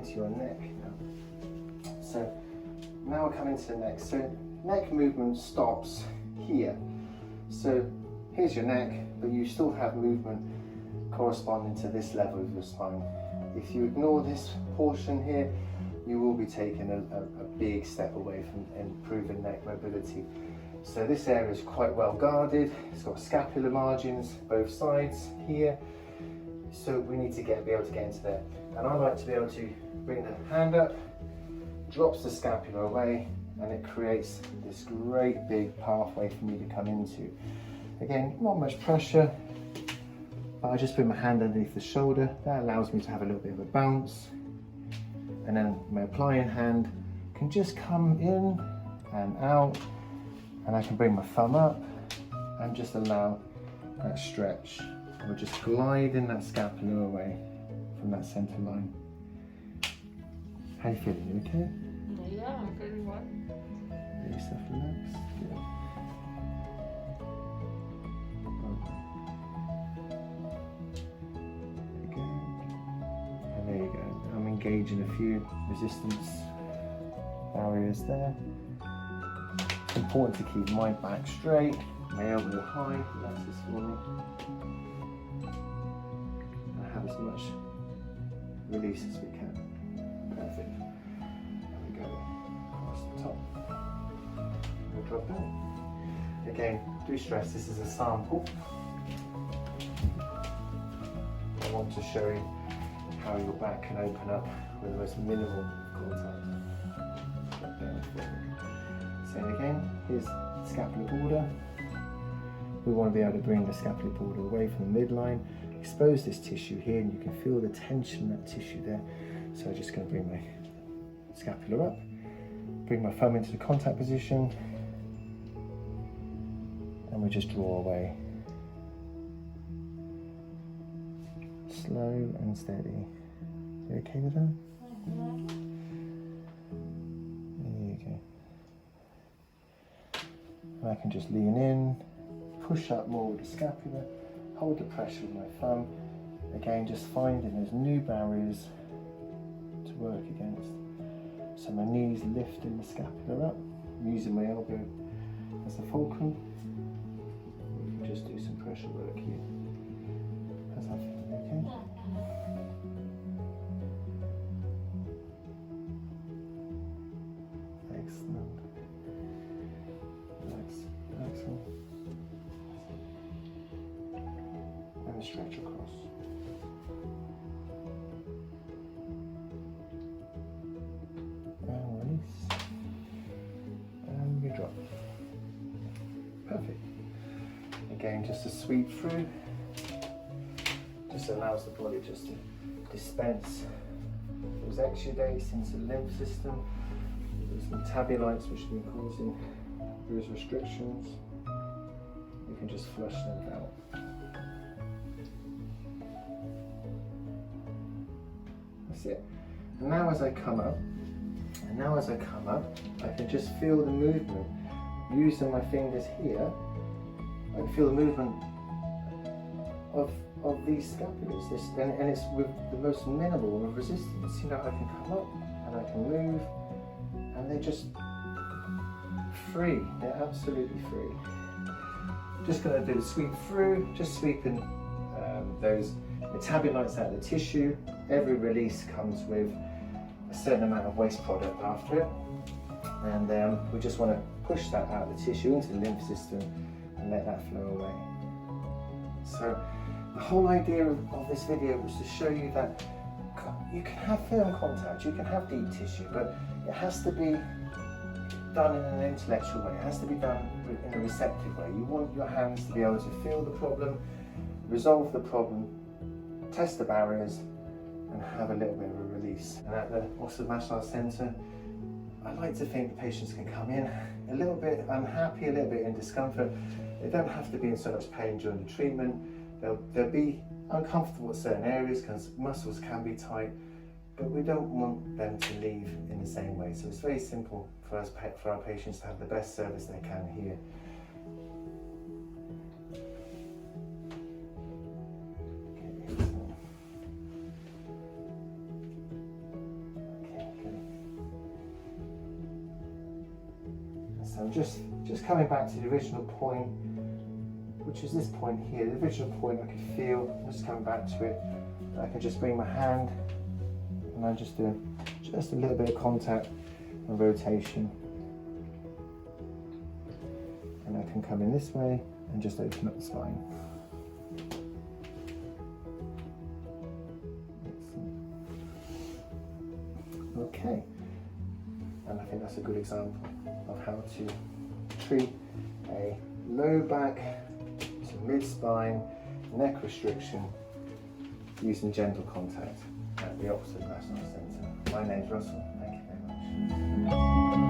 coming to your neck now. So now we're coming to the neck. So neck movement stops here. So here's your neck, but you still have movement corresponding to this level of your spine. If you ignore this portion here, you will be taking a big step away from improving neck mobility. So this area is quite well guarded. It's got scapular margins both sides here. So we need to be able to get into there. And I like to be able to bring the hand up, drops the scapula away, and it creates this great big pathway for me to come into. Again, not much pressure, but I just put my hand underneath the shoulder. That allows me to have a little bit of a bounce. And then my applying hand can just come in and out, and I can bring my thumb up and just allow that stretch. We're just gliding that scapula away from that center line. How are you feeling? You okay? Yeah, I'm feeling well. Let yourself relax. Good. And there you go. I'm engaging a few resistance barriers there. It's important to keep my back straight, my elbow high, relax this for me. And have as much release as we can. Perfect. There we go. Across the top. We'll drop down. Again, do stress, this is a sample. I want to show you how your back can open up with the most minimal contact. Drop down forward. Same again, here's scapular border. We want to be able to bring the scapular border away from the midline, expose this tissue here, and you can feel the tension in that tissue there. So I'm just going to bring my scapula up, bring my thumb into the contact position, and we just draw away. Slow and steady. You okay with that? There you go. And I can just lean in, push up more with the scapula, hold the pressure with my thumb. Again, just finding there's new barriers to work against. So my knees lifting the scapula up, I'm using my elbow as the fulcrum. We can just do some pressure work here. How's that feeling? Okay? Excellent. Relax. Excellent. And stretch across. And release. And we drop. Perfect. Again, just a sweep through. Just allows the body just to dispense those exudates into the lymph system, those metabolites which have been causing those restrictions. You can just flush them out. That's it. And now as I come up, I can just feel the movement. Using my fingers here, I can feel the movement of these scapulas, and it's with the most minimal of resistance. You know, I can come up and I can move, and they're just free. They're absolutely free. Just going to do the sweep through, just sweeping those metabolites out of the tissue. Every release comes with a certain amount of waste product after it, and we just want to push that out of the tissue into the lymph system and let that flow away. So the whole idea of this video was to show you that you can have firm contact, you can have deep tissue, but it has to be done in an intellectual way. It has to be done in a receptive way. You want your hands to be able to feel the problem, resolve the problem, test the barriers, and have a little bit of a release. And at the Oxford Massage Centre, I like to think the patients can come in a little bit unhappy, a little bit in discomfort. They don't have to be in so much pain during the treatment. They'll be uncomfortable at certain areas because muscles can be tight, but we don't want them to leave in the same way. So it's very simple for our patients to have the best service they can here. So I'm just coming back to the original point, which is this point here. The original point I can feel. I'm just coming back to it. I can just bring my hand and I'm just doing just a little bit of contact and rotation. And I can come in this way and just open up the spine. Okay, and I think that's a good example of how to treat a low back to mid-spine neck restriction using gentle contact at the opposite massage centre. My name's Russell, thank you very much.